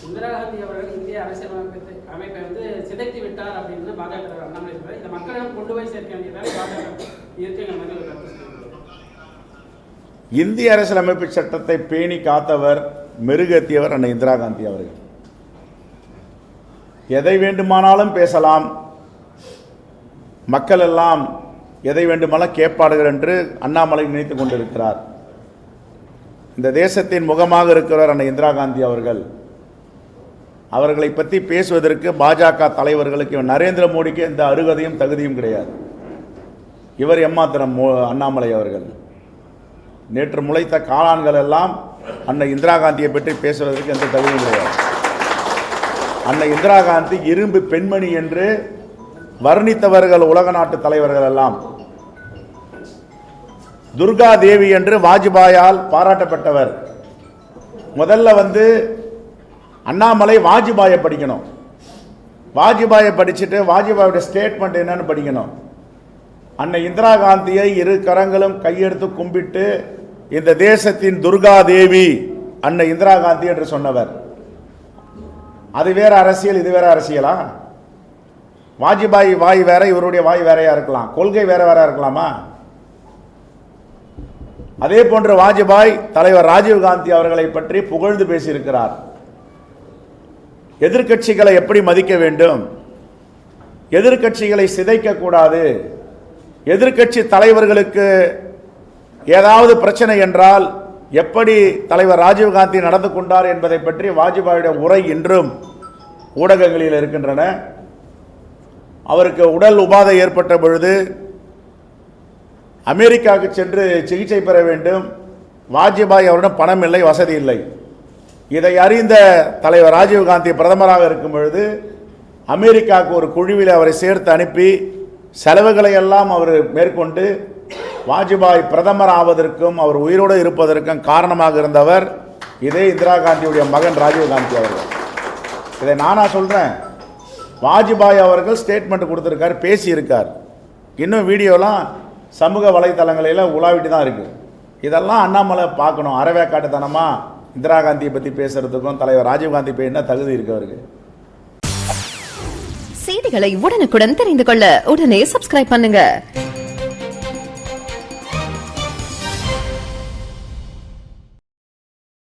இந்திரா காந்தி அவர்கள் இந்திய அரசியலமைப்பை சிதைத்து விட்டார் அப்படின்னு பாஜக அண்ணாமலை சொல்றாரு. இந்த மக்களிடம் கொண்டு போய் சேர்க்க வேண்டியதாக பாஜக இயக்கங்கள் மாதிரி ஒரு கருத்து சொல்லியிருக்கிறார். இந்திய அரசியலமைப்பு சட்டத்தை பேணி காத்தவர், மெருகேற்றியவர் அன்னை இந்திரா காந்தி அவர்கள். எதை வேண்டுமானாலும் பேசலாம், மக்கள் எல்லாம் எதை வேண்டுமானாலும் கேட்பார்கள் என்று அண்ணாமலை நினைத்துக் கொண்டிருக்கிறார். இந்த தேசத்தின் முகமாக இருக்கிறவர் அன்னை இந்திரா காந்தி அவர்கள். அவர்களை பற்றி பேசுவதற்கு பாஜக தலைவர்களுக்கு, நரேந்திர மோடிக்கு எந்த அருகதையும் தகுதியும் கிடையாது. இவர் எம்மாத்திரம் அண்ணாமலை அவர்கள். நேற்று முளைத்த காளான்கள் எல்லாம் அன்னை இந்திரா காந்தியை பற்றி பேசுவதற்கு எந்த தகுதியும் கிடையாது. அன்னை இந்திரா காந்தி இரும்பு பெண்மணி என்று வர்ணித்தவர்கள் உலக நாட்டு தலைவர்கள் எல்லாம். துர்கா தேவி என்று வாஜ்பாயால் பாராட்டப்பட்டவர். முதல்ல அண்ணாமலை வாஜ்பாயை படிக்கணும். வாஜ்பாயை படிச்சுட்டு வாஜ்பாயோட ஸ்டேட்மெண்ட் என்னன்னு படிக்கணும். அன்னை இந்திரா காந்தியை இரு கரங்களும் கையெடுத்து கும்பிட்டு இந்த தேசத்தின் துர்கா தேவி அன்னை இந்திரா காந்தி என்று சொன்னவர். அது வேற அரசியல், இது வேற அரசியலா? வாஜ்பாய் வாய் வேற, இவருடைய வாய் வேறையா இருக்கலாம், கொள்கை வேற வேற இருக்கலாமா? அதே போன்று வாஜ்பாய் தலைவர் ராஜீவ் காந்தி அவர்களை பற்றி புகழ்ந்து பேசியிருக்கிறார். எதிர்க்கட்சிகளை எப்படி மதிக்க வேண்டும், எதிர்க்கட்சிகளை சிதைக்க கூடாது, எதிர்க்கட்சி தலைவர்களுக்கு ஏதாவது பிரச்சனை என்றால் எப்படி தலைவர் ராஜீவ் காந்தி நடந்து கொண்டார் என்பதை பற்றி வாஜ்பாயுடைய உரை இன்றும் ஊடகங்களில் இருக்கின்றன. அவருக்கு உடல் உபாதை ஏற்பட்ட பொழுது அமெரிக்காவுக்கு சென்று சிகிச்சை பெற வேண்டும். வாஜ்பாய் அவரிடம் பணம் இல்லை, வசதி இல்லை. இதை அறிந்த தலைவர் ராஜீவ் காந்தி பிரதமராக இருக்கும் பொழுது அமெரிக்காவுக்கு ஒரு குழுவில் அவரை சேர்த்து அனுப்பி செலவுகளை எல்லாம் அவர் மேற்கொண்டு வாஜ்பாய் பிரதமர் ஆவதற்கும் அவர் உயிரோடு இருப்பதற்கும் காரணமாக இருந்தவர் இதே இந்திரா காந்தியுடைய மகன் ராஜீவ் காந்தி அவர்கள். இதை நானா சொல்றேன்? வாஜ்பாய் அவர்கள் ஸ்டேட்மெண்ட் கொடுத்திருக்கார், பேசியிருக்கார். இன்னும் வீடியோலாம் சமூக வலைதளங்களில் உலாவிட்டு தான் இருக்கு. இதெல்லாம் அண்ணாமலை பார்க்கணும். அறவேக்காட்டுத்தனமா இந்திரா காந்தியை பற்றி பேசுறதுக்கும் தலைவர் ராஜீவ் காந்தி போய் என்ன தகுதி இருக்கு அவருக்கு? செய்திகளை உடனுக்குடன் தெரிந்து கொள்ள உடனே சப்ஸ்கிரைப் பண்ணுங்க.